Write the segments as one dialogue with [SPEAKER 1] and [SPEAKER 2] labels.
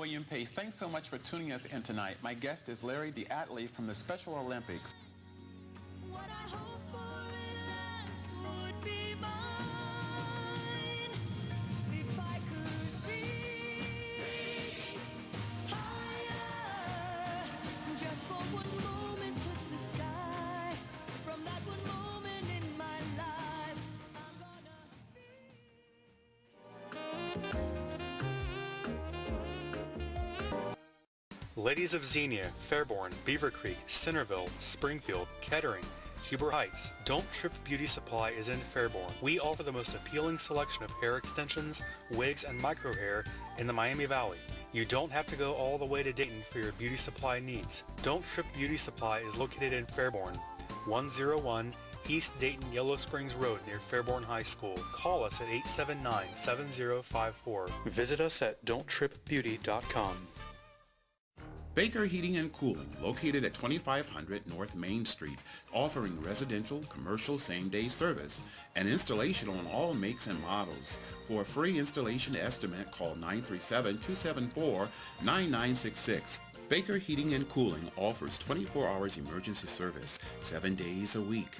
[SPEAKER 1] William Pace. Thanks so much for tuning us in tonight. My guest is Larry the athlete from the Special Olympics.
[SPEAKER 2] What I hope for at last would be mine if I could reach higher. Just for one moment touch the sky. From that one moment in my life, I'm gonna
[SPEAKER 3] Ladies of Xenia, Fairborn, Beaver Creek, Centerville, Springfield, Kettering, Huber Heights, Don't Trip Beauty Supply is in Fairborn. We offer the most appealing selection of hair extensions, wigs, and micro hair in the Miami Valley. You don't have to go all the way to Dayton for your beauty supply needs. Don't Trip Beauty Supply is located in Fairborn, 101 East Dayton Yellow Springs Road near Fairborn High School. Call us at 879-7054. Visit us at don'ttripbeauty.com.
[SPEAKER 4] Baker Heating and Cooling, located at 2500 North Main Street, offering residential, commercial, same-day service and installation on all makes and models. For a free installation estimate, call 937-274-9966. Baker Heating and Cooling offers 24 hours emergency service, 7 days a week.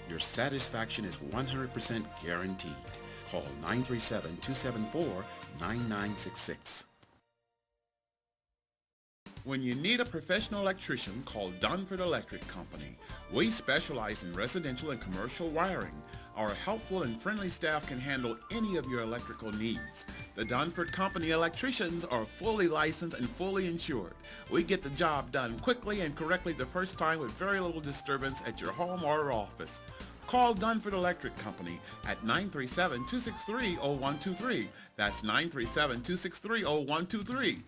[SPEAKER 4] Your satisfaction is 100% guaranteed. Call 937-274-9966. When you need a professional electrician, call Dunford Electric Company. We specialize in residential and commercial wiring. Our helpful and friendly staff can handle any of your electrical needs. The Dunford Company electricians are fully licensed and fully insured. We get the job done quickly and correctly the first time with very little disturbance at your home or office. Call Dunford Electric Company at 937-263-0123. That's 937-263-0123.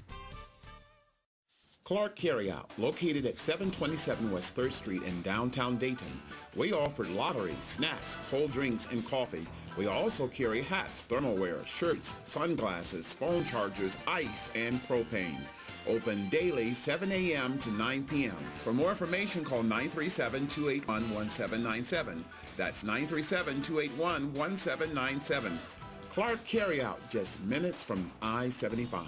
[SPEAKER 4] Clark Carryout, located at 727 West 3rd Street in downtown Dayton. We offer lottery, snacks, cold drinks, and coffee. We also carry hats, thermalware, shirts, sunglasses, phone chargers, ice, and propane. Open daily 7 a.m. to 9 p.m. For more information, call 937-281-1797. That's 937-281-1797. Clark Carryout, just minutes from I-75.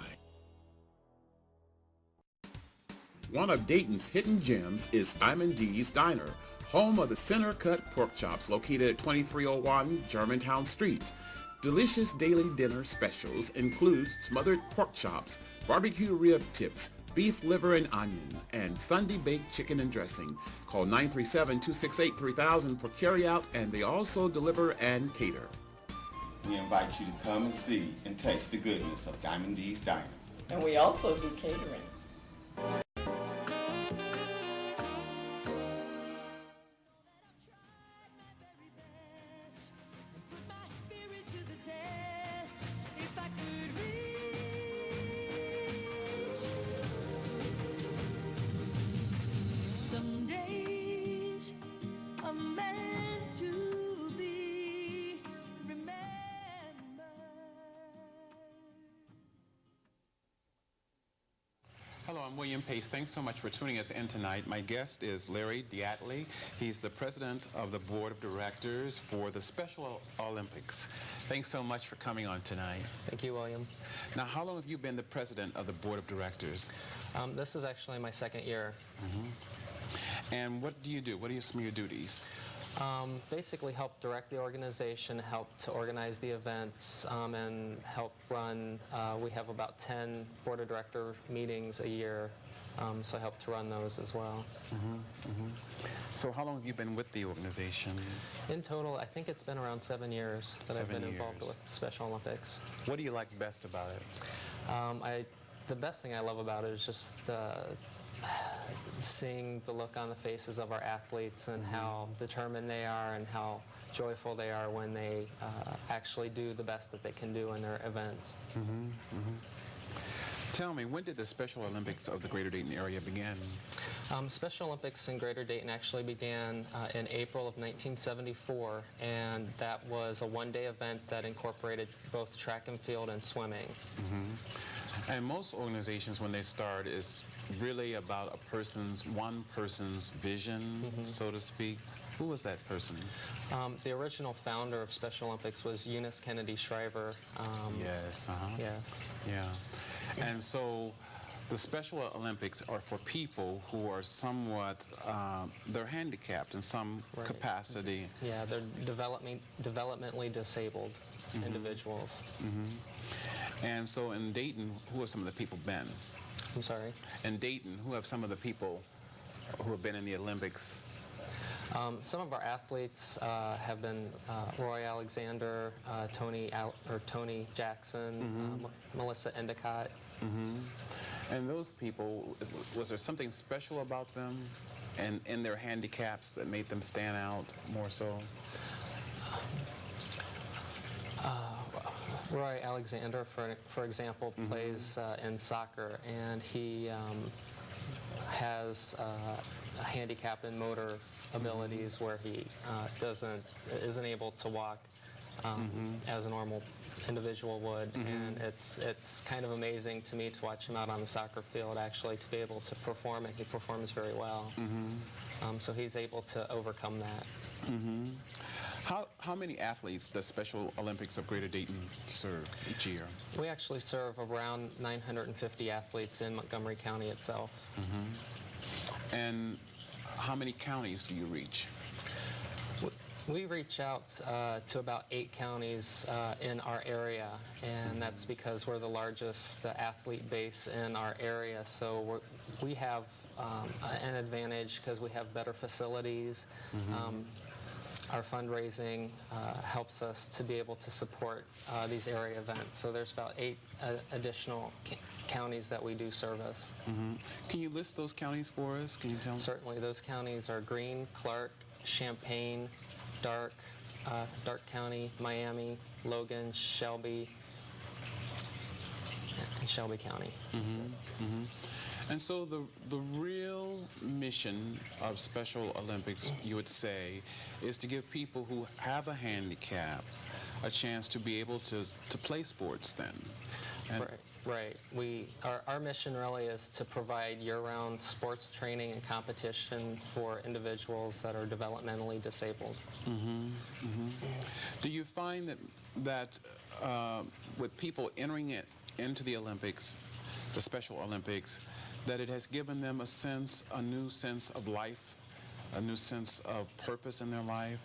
[SPEAKER 4] One of Dayton's hidden gems is Diamond D's Diner, home of the center cut pork chops located at 2301 Germantown Street. Delicious daily dinner specials include smothered pork chops, barbecue rib tips, beef liver and onion, and Sunday baked chicken and dressing. Call 937-268-3000 for carryout, and they also deliver and cater.
[SPEAKER 5] We invite you to come and see and taste the goodness of Diamond D's Diner.
[SPEAKER 6] And we also do catering.
[SPEAKER 1] Hello, I'm William Pace. Thanks so much for tuning us in tonight. My guest is Larry the athlete. He's the president of the board of directors for the Special Olympics. Thanks so much for coming on tonight.
[SPEAKER 7] Thank you, William.
[SPEAKER 1] Now, how long have you been the president of the board of directors?
[SPEAKER 7] This is actually my second year.
[SPEAKER 1] And what do you do? What are some of your duties?
[SPEAKER 7] Basically help direct the organization, help to organize the events, and help run. We have about 10 board of director meetings a year, so I help to run those as well.
[SPEAKER 1] So how long have you been with the organization?
[SPEAKER 7] In total, I think it's been around 7 years that I've been involved with the Special Olympics.
[SPEAKER 1] What do you like best about it?
[SPEAKER 7] The best thing I love about it is just seeing the look on the faces of our athletes and how determined they are and how joyful they are when they actually do the best that they can do in their events.
[SPEAKER 1] Tell me, when did the Special Olympics of the Greater Dayton area begin?
[SPEAKER 7] Special Olympics in Greater Dayton actually began in April of 1974, and that was a one-day event that incorporated both track and field and swimming.
[SPEAKER 1] And most organizations, when they start, is really about one person's vision, so to speak. Who was that person?
[SPEAKER 7] The original founder of Special Olympics was Eunice Kennedy Shriver.
[SPEAKER 1] Yes.
[SPEAKER 7] Yes.
[SPEAKER 1] Yeah. And so the Special Olympics are for people who are somewhat, they're handicapped in some
[SPEAKER 7] Right.
[SPEAKER 1] capacity.
[SPEAKER 7] Yeah, they're developmentally disabled individuals.
[SPEAKER 1] And so in Dayton, who have some of the people been?
[SPEAKER 7] I'm sorry.
[SPEAKER 1] In Dayton, who have some of the people who have been in the Olympics?
[SPEAKER 7] Some of our athletes have been Roy Alexander, Tony Jackson, Melissa Endicott.
[SPEAKER 1] And those people, was there something special about them and in their handicaps that made them stand out more so?
[SPEAKER 7] Roy Alexander, for example, plays in soccer, and he has a handicap in motor abilities where he isn't able to walk as a normal individual would, and it's kind of amazing to me to watch him out on the soccer field actually to be able to perform, and he performs very well. So he's able to overcome that.
[SPEAKER 1] How many athletes does Special Olympics of Greater Dayton serve each year?
[SPEAKER 7] We actually serve around 950 athletes in Montgomery County itself.
[SPEAKER 1] And how many counties do you reach?
[SPEAKER 7] We reach out to about 8 counties in our area, and that's because we're the largest athlete base in our area. So we have an advantage because we have better facilities. Our fundraising helps us to be able to support these area events. So there's about 8 additional counties that we do service.
[SPEAKER 1] Can you list those counties for us? Can you tell me?
[SPEAKER 7] Certainly, those counties are Greene, Clark, Champaign, Dark County, Miami, Logan, Shelby, and Shelby County. That's it.
[SPEAKER 1] And so the real mission of Special Olympics, you would say, is to give people who have a handicap a chance to be able to play sports then. And
[SPEAKER 7] Right. Our mission really is to provide year-round sports training and competition for individuals that are developmentally disabled.
[SPEAKER 1] do you find that with people entering it into the Olympics, the Special Olympics, that it has given them a new sense of life, a new sense of purpose in their life?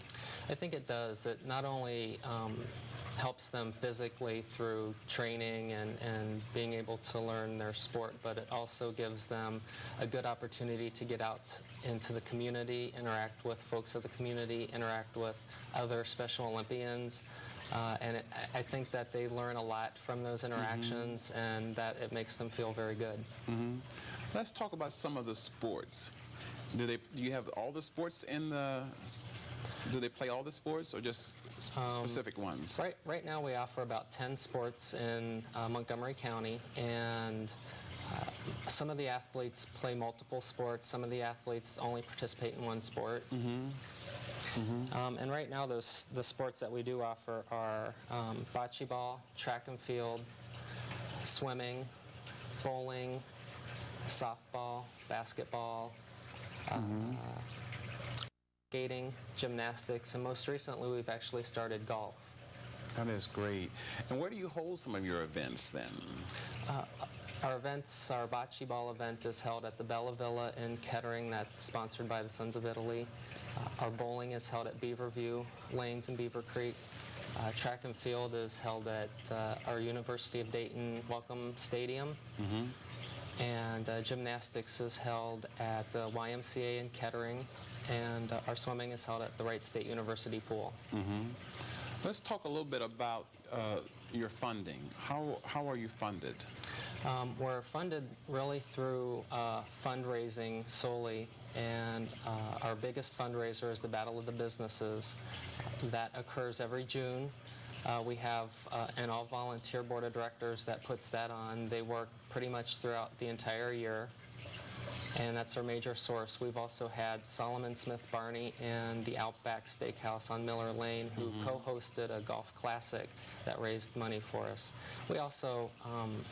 [SPEAKER 7] I think it does. It not only helps them physically through training and being able to learn their sport, but it also gives them a good opportunity to get out into the community, interact with folks of the community, interact with other Special Olympians. And I think that they learn a lot from those interactions, and that it makes them feel very good.
[SPEAKER 1] Let's talk about some of the sports. Do you have all the sports in the? Do they play all the sports or just specific ones?
[SPEAKER 7] Right now we offer about 10 sports in Montgomery County, and some of the athletes play multiple sports. Some of the athletes only participate in one sport. And right now the sports that we do offer are bocce ball, track and field, swimming, bowling, softball, basketball, skating, gymnastics, and most recently we've actually started golf.
[SPEAKER 1] That is great. And where do you hold some of your events then?
[SPEAKER 7] Our bocce ball event is held at the Bella Villa in Kettering. That's sponsored by the Sons of Italy. Our bowling is held at Beaverview Lanes in Beaver Creek. Track and field is held at our University of Dayton Welcome Stadium. And gymnastics is held at the YMCA in Kettering. And our swimming is held at the Wright State University pool.
[SPEAKER 1] Let's talk a little bit about your funding. How are you funded?
[SPEAKER 7] We're funded really through fundraising solely, and our biggest fundraiser is the Battle of the Businesses. That occurs every June. We have an all-volunteer board of directors that puts that on. They work pretty much throughout the entire year, and that's our major source. We've also had Solomon Smith Barney and the Outback Steakhouse on Miller Lane, who co-hosted a golf classic that raised money for us. We also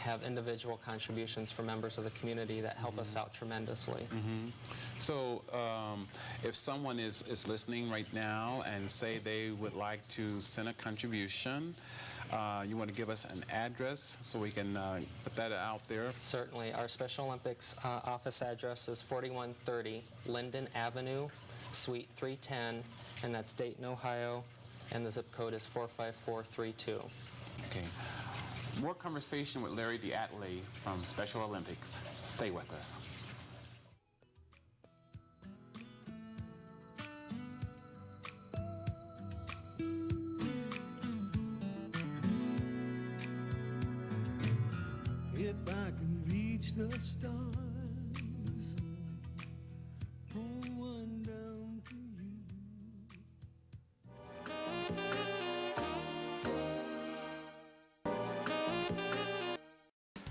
[SPEAKER 7] have individual contributions from members of the community that help us out tremendously.
[SPEAKER 1] So if someone is listening right now and say they would like to send a contribution, You want to give us an address so we can put that out there?
[SPEAKER 7] Certainly. Our Special Olympics office address is 4130 Linden Avenue, Suite 310, and that's Dayton, Ohio, and the zip code is 45432.
[SPEAKER 1] Okay. More conversation with Larry Diatley from Special Olympics. Stay with us.
[SPEAKER 2] If I can reach the stars, pull one down for you.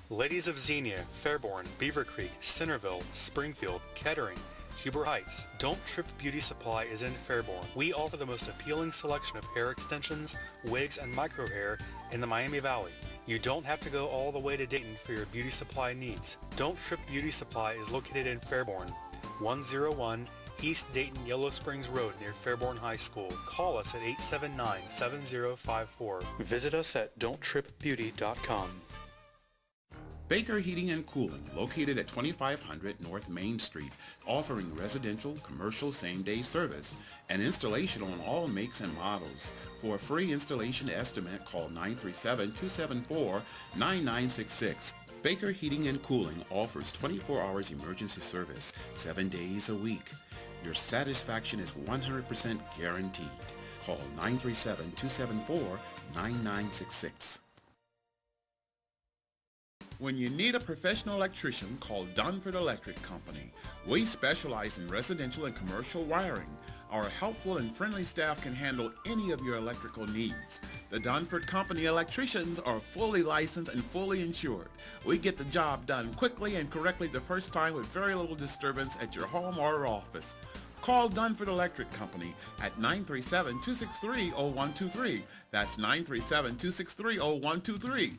[SPEAKER 3] Ladies of Xenia, Fairborn, Beaver Creek, Centerville, Springfield, Kettering, Huber Heights, Don't Trip Beauty Supply is in Fairborn. We offer the most appealing selection of hair extensions, wigs, and micro hair in the Miami Valley. You don't have to go all the way to Dayton for your beauty supply needs. Don't Trip Beauty Supply is located in Fairborn, 101 East Dayton Yellow Springs Road near Fairborn High School. Call us at 879-7054. Visit us at don'ttripbeauty.com.
[SPEAKER 4] Baker Heating and Cooling, located at 2500 North Main Street, offering residential, commercial same-day service and installation on all makes and models. For a free installation estimate, call 937-274-9966. Baker Heating and Cooling offers 24 hours emergency service, 7 days a week. Your satisfaction is 100% guaranteed. Call 937-274-9966. When you need a professional electrician, call Dunford Electric Company. We specialize in residential and commercial wiring. Our helpful and friendly staff can handle any of your electrical needs. The Dunford Company electricians are fully licensed and fully insured. We get the job done quickly and correctly the first time with very little disturbance at your home or office. Call Dunford Electric Company at 937-263-0123. That's 937-263-0123.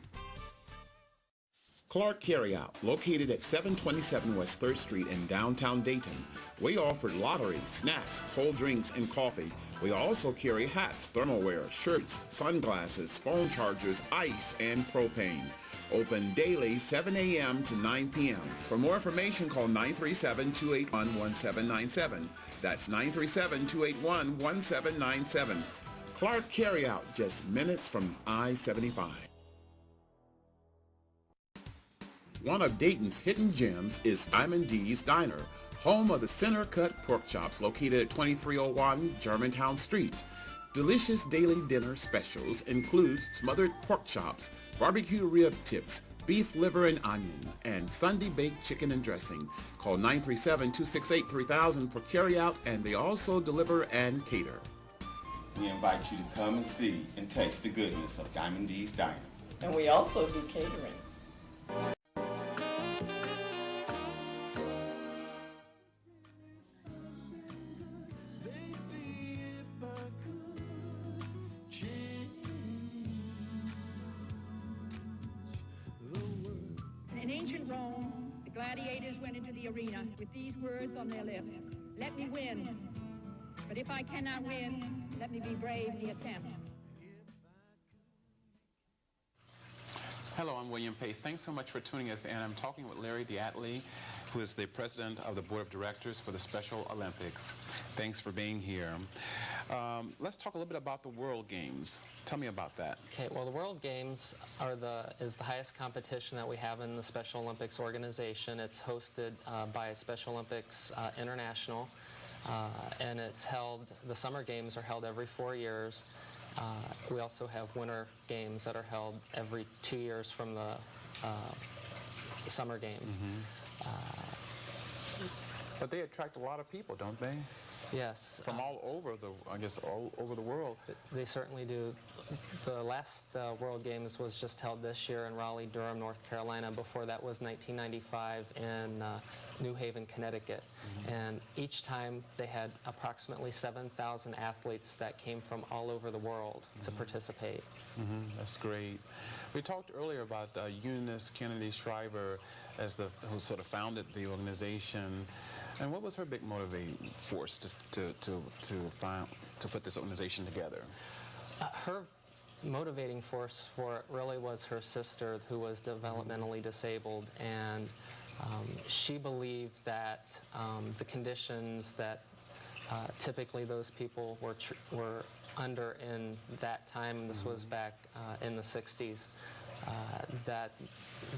[SPEAKER 4] Clark Carryout, located at 727 West 3rd Street in downtown Dayton. We offer lottery, snacks, cold drinks, and coffee. We also carry hats, thermalware, shirts, sunglasses, phone chargers, ice, and propane. Open daily 7 a.m. to 9 p.m. For more information, call 937-281-1797. That's 937-281-1797. Clark Carryout, just minutes from I-75. One of Dayton's hidden gems is Diamond D's Diner, home of the center-cut pork chops located at 2301 Germantown Street. Delicious daily dinner specials include smothered pork chops, barbecue rib tips, beef liver and onion, and Sunday baked chicken and dressing. Call 937-268-3000 for carryout, and they also deliver and cater.
[SPEAKER 5] We invite you to come and see and taste the goodness of Diamond D's Diner.
[SPEAKER 6] And we also do catering.
[SPEAKER 8] In ancient Rome, the gladiators went into the arena with these words on their lips: "Let me win. But if I cannot win, let me be brave in the attempt."
[SPEAKER 1] Hello, I'm William Pace. Thanks so much for tuning us in. I'm talking with Larry Diatley, who is the president of the board of directors for the Special Olympics. Thanks for being here. Let's talk a little bit about the World Games. Tell me about that.
[SPEAKER 7] Okay, well, the World Games is the highest competition that we have in the Special Olympics organization. It's hosted by Special Olympics International, and it's held, the Summer Games are held every 4 years. We also have Winter Games that are held every 2 years from the Summer Games.
[SPEAKER 1] But they attract a lot of people, don't they?
[SPEAKER 7] Yes.
[SPEAKER 1] From all over all over the world.
[SPEAKER 7] They certainly do. The last World Games was just held this year in Raleigh-Durham, North Carolina. Before that was 1995 in New Haven, Connecticut. And each time they had approximately 7,000 athletes that came from all over the world to participate.
[SPEAKER 1] That's great. We talked earlier about Eunice Kennedy Shriver as who sort of founded the organization. And what was her big motivating force to put this organization together?
[SPEAKER 7] Her motivating force for it really was her sister, who was developmentally disabled, and she believed that the conditions that typically those people were under in that time, this was back in the 60s, that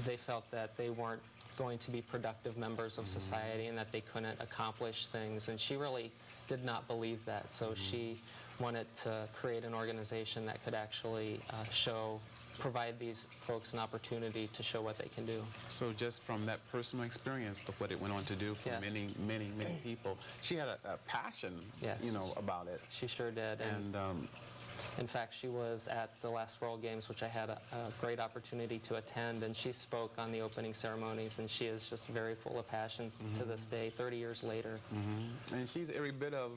[SPEAKER 7] they felt that they weren't going to be productive members of society and that they couldn't accomplish things, and she really did not believe that, so she wanted to create an organization that could actually provide these folks an opportunity to show what they can do.
[SPEAKER 1] So just from that personal experience of what it went on to do for
[SPEAKER 7] Yes.
[SPEAKER 1] many people, she had a passion,
[SPEAKER 7] Yes.
[SPEAKER 1] about it.
[SPEAKER 7] She sure did.
[SPEAKER 1] And
[SPEAKER 7] In fact, she was at the last World Games, which I had a great opportunity to attend, and she spoke on the opening ceremonies, and she is just very full of passion to this day, 30 years later.
[SPEAKER 1] and she's every bit of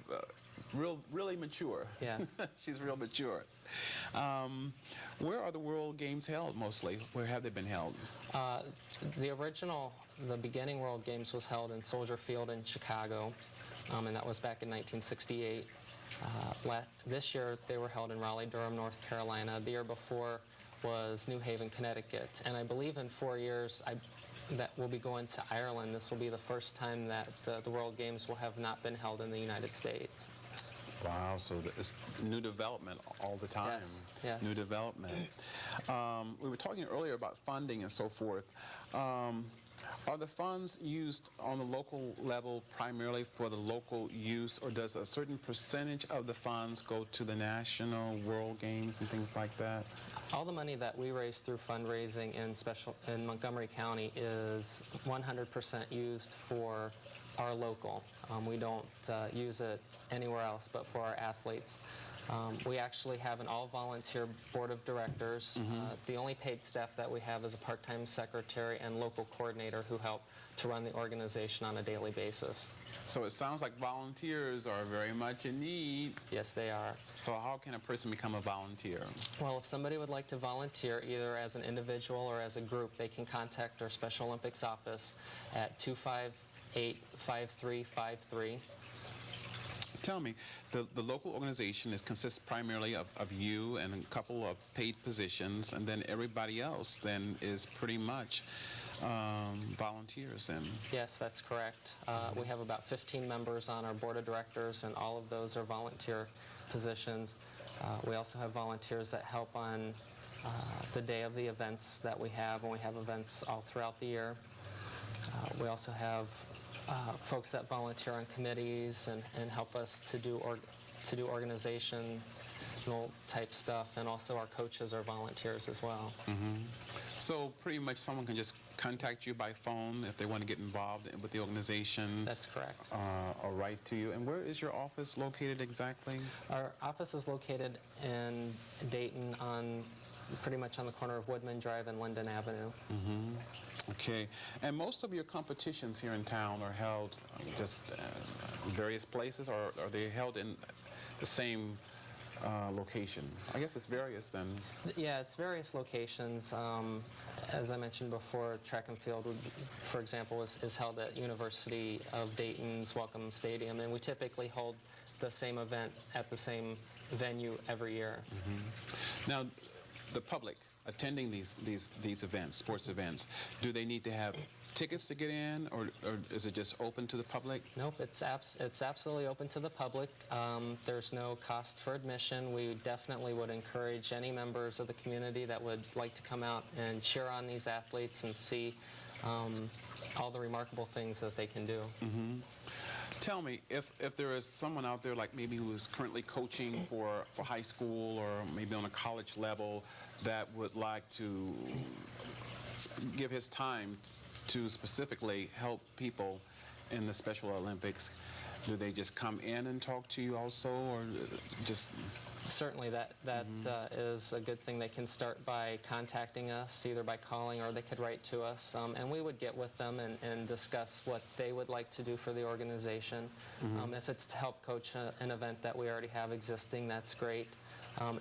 [SPEAKER 1] really mature.
[SPEAKER 7] Yeah.
[SPEAKER 1] She's real mature. Where are the World Games held mostly? Where have they been held?
[SPEAKER 7] The beginning World Games was held in Soldier Field in Chicago, and that was back in 1968. This year they were held in Raleigh-Durham, North Carolina. The year before was New Haven, Connecticut. And I believe in 4 years that we'll be going to Ireland. This will be the first time that the World Games will have not been held in the United States.
[SPEAKER 1] Wow, so it's new development all the time.
[SPEAKER 7] Yes, yes.
[SPEAKER 1] New development. We were talking earlier about funding and so forth. Are the funds used on the local level primarily for the local use, or does a certain percentage of the funds go to the national World Games and things like that?
[SPEAKER 7] All the money that we raise through fundraising in Montgomery County is 100% used for our local. We don't use it anywhere else but for our athletes. We actually have an all-volunteer board of directors. The only paid staff that we have is a part-time secretary and local coordinator who help to run the organization on a daily basis.
[SPEAKER 1] So it sounds like volunteers are very much in need.
[SPEAKER 7] Yes, they are.
[SPEAKER 1] So how can a person become a volunteer?
[SPEAKER 7] Well, if somebody would like to volunteer either as an individual or as a group, they can contact our Special Olympics office at 258-5353.
[SPEAKER 1] Tell me, the local organization consists primarily of you and a couple of paid positions, and then everybody else then is pretty much volunteers then.
[SPEAKER 7] Yes, that's correct. We have about 15 members on our board of directors, and all of those are volunteer positions. We also have volunteers that help on the day of the events that we have, and we have events all throughout the year. We also have folks that volunteer on committees and help us to do organizational type stuff, and also our coaches are volunteers as well.
[SPEAKER 1] So pretty much someone can just contact you by phone if they want to get involved with the organization.
[SPEAKER 7] That's correct.
[SPEAKER 1] Or write to you. And where is your office located exactly?
[SPEAKER 7] Our office is located in Dayton, pretty much on the corner of Woodman Drive and Linden Avenue.
[SPEAKER 1] Okay. And most of your competitions here in town are held just various places, or are they held in the same location? I guess it's various then.
[SPEAKER 7] Yeah, it's various locations. As I mentioned before, track and field, for example, is held at University of Dayton's Welcome Stadium, and we typically hold the same event at the same venue every year.
[SPEAKER 1] Now, the public attending these events, sports events, do they need to have tickets to get in, or is it just open to the public?
[SPEAKER 7] Nope, it's absolutely open to the public. There's no cost for admission. We definitely would encourage any members of the community that would like to come out and cheer on these athletes and see all the remarkable things that they can do.
[SPEAKER 1] Tell me, if there is someone out there like maybe who is currently coaching for high school or maybe on a college level that would like to give his time to specifically help people in the Special Olympics, do they just come in and talk to you also, or just...
[SPEAKER 7] Certainly, that is a good thing. They can start by contacting us, either by calling or they could write to us, and we would get with them and discuss what they would like to do for the organization. If it's to help coach an event that we already have existing, that's great.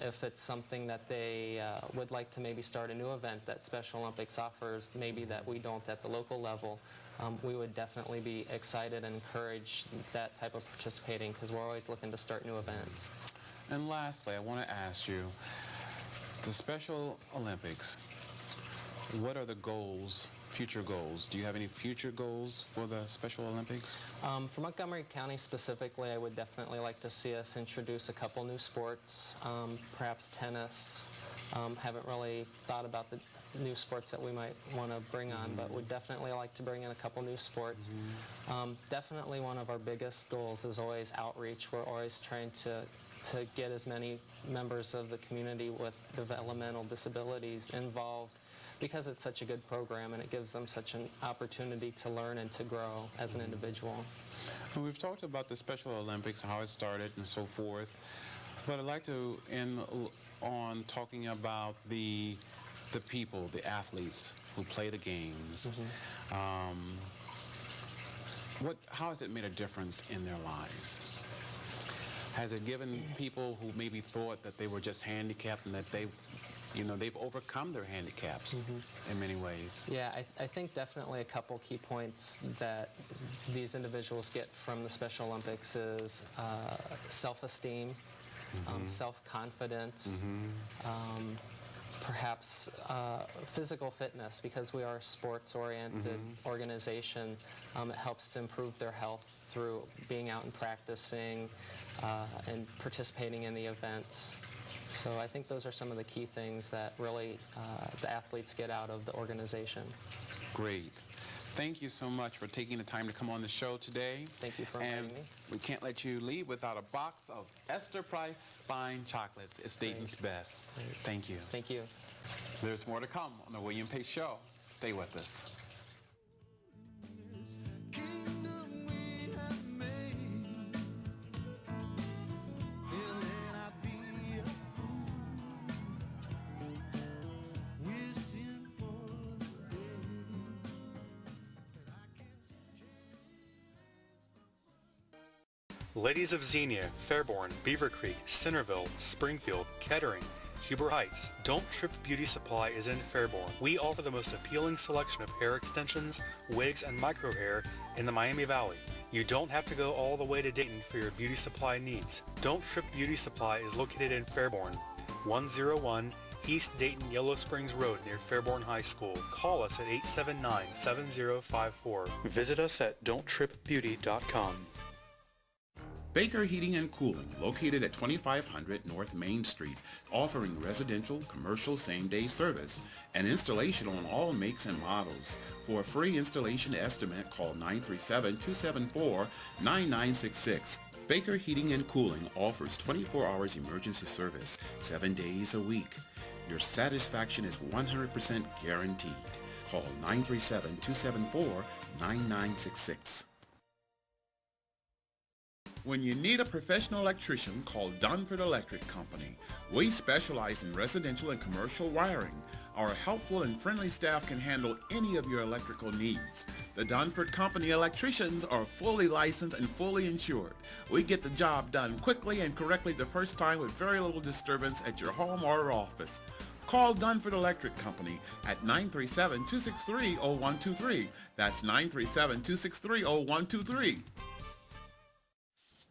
[SPEAKER 7] If it's something that they would like to maybe start a new event that Special Olympics offers, maybe that we don't at the local level, we would definitely be excited and encourage that type of participating, because we're always looking to start new events.
[SPEAKER 1] And lastly, I want to ask you, The Special Olympics, what are the goals, future goals? Do you have any future goals for the Special Olympics?
[SPEAKER 7] For Montgomery County specifically, I would definitely like to see us introduce a couple new sports, perhaps tennis. Haven't really thought about the new sports that we might want to bring on, but would definitely like to bring in a couple new sports. Definitely one of our biggest goals is always outreach. We're always trying to get as many members of the community with developmental disabilities involved, because it's such a good program and it gives them such an opportunity to learn and to grow as an individual.
[SPEAKER 1] Well, we've talked about the Special Olympics, how it started and so forth, but I'd like to end on talking about the people, the athletes who play the games. How has it made a difference in their lives? Has it given people who maybe thought that they were just handicapped and that they've overcome their handicaps in many ways? Yeah,
[SPEAKER 7] I think definitely a couple key points that these individuals get from the Special Olympics is self-esteem, self-confidence, perhaps physical fitness, because we are a sports-oriented organization. It helps to improve their health through being out and practicing and participating in the events. So I think those are some of the key things that really the athletes get out of the organization.
[SPEAKER 1] Great. Thank you so much for taking the time to come on the show today.
[SPEAKER 7] Thank you for inviting me.
[SPEAKER 1] We can't let you leave without a box of Esther Price Fine Chocolates. It's Dayton's best.
[SPEAKER 7] Great.
[SPEAKER 1] Thank you.
[SPEAKER 7] Thank you.
[SPEAKER 1] There's more to come on the William Pace Show. Stay with us.
[SPEAKER 3] Ladies of Xenia, Fairborn, Beaver Creek, Centerville, Springfield, Kettering, Huber Heights, Don't Trip Beauty Supply is in Fairborn. We offer the most appealing selection of hair extensions, wigs, and micro hair in the Miami Valley. You don't have to go all the way to Dayton for your beauty supply needs. Don't Trip Beauty Supply is located in Fairborn, 101 East Dayton Yellow Springs Road near Fairborn High School. Call us at 879-7054. Visit us at don'ttripbeauty.com.
[SPEAKER 4] Baker Heating and Cooling, located at 2500 North Main Street, offering residential, commercial same-day service and installation on all makes and models. For a free installation estimate, call 937-274-9966. Baker Heating and Cooling offers 24 hours emergency service, 7 days a week. Your satisfaction is 100% guaranteed. Call 937-274-9966. When you need a professional electrician, call Dunford Electric Company. We specialize in residential and commercial wiring. Our helpful and friendly staff can handle any of your electrical needs. The Dunford Company electricians are fully licensed and fully insured. We get the job done quickly and correctly the first time with very little disturbance at your home or office. Call Dunford Electric Company at 937-263-0123. That's 937-263-0123.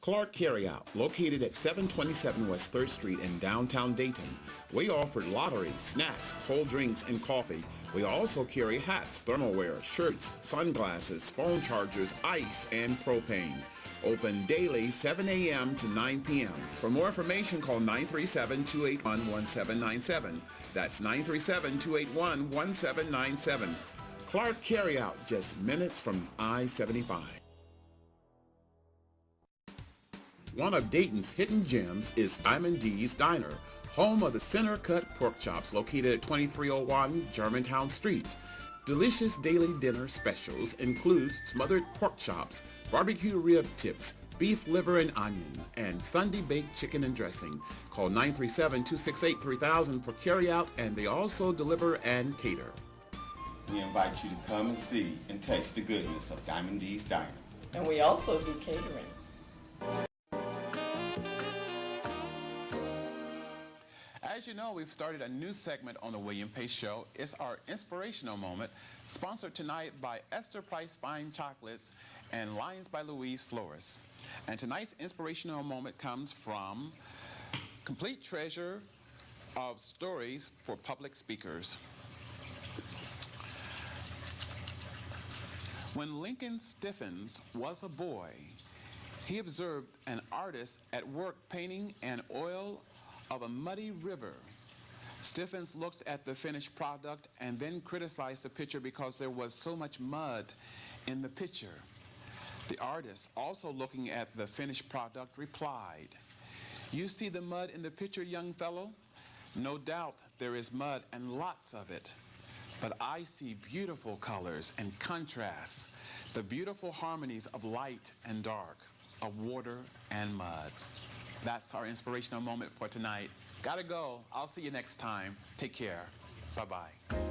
[SPEAKER 4] Clark Carryout, located at 727 West 3rd Street in downtown Dayton. We offer lottery, snacks, cold drinks, and coffee. We also carry hats, thermalware, shirts, sunglasses, phone chargers, ice, and propane. Open daily 7 a.m. to 9 p.m. For more information, call 937-281-1797. That's 937-281-1797. Clark Carryout, just minutes from I-75. One of Dayton's hidden gems is Diamond D's Diner, home of the center-cut pork chops located at 2301 Germantown Street. Delicious daily dinner specials include smothered pork chops, barbecue rib tips, beef liver and onion, and Sunday baked chicken and dressing. Call 937-268-3000 for carryout, and they also deliver and cater.
[SPEAKER 5] We invite you to come and see and taste the goodness of Diamond D's Diner.
[SPEAKER 6] And we also do catering.
[SPEAKER 1] As you know, we've started a new segment on the William Pace Show. It's our inspirational moment, sponsored tonight by Esther Price Fine Chocolates and Lions by Louise Florists. And tonight's inspirational moment comes from complete treasure of stories for public speakers. When Lincoln Stiffens was a boy, he observed an artist at work painting an oil of a muddy river. Stiffens looked at the finished product and then criticized the picture because there was so much mud in the picture. The artist, also looking at the finished product, replied, "You see the mud in the picture, young fellow? No doubt there is mud and lots of it. But I see beautiful colors and contrasts, the beautiful harmonies of light and dark, of water and mud." That's our inspirational moment for tonight. Gotta go. I'll see you next time. Take care. Bye-bye.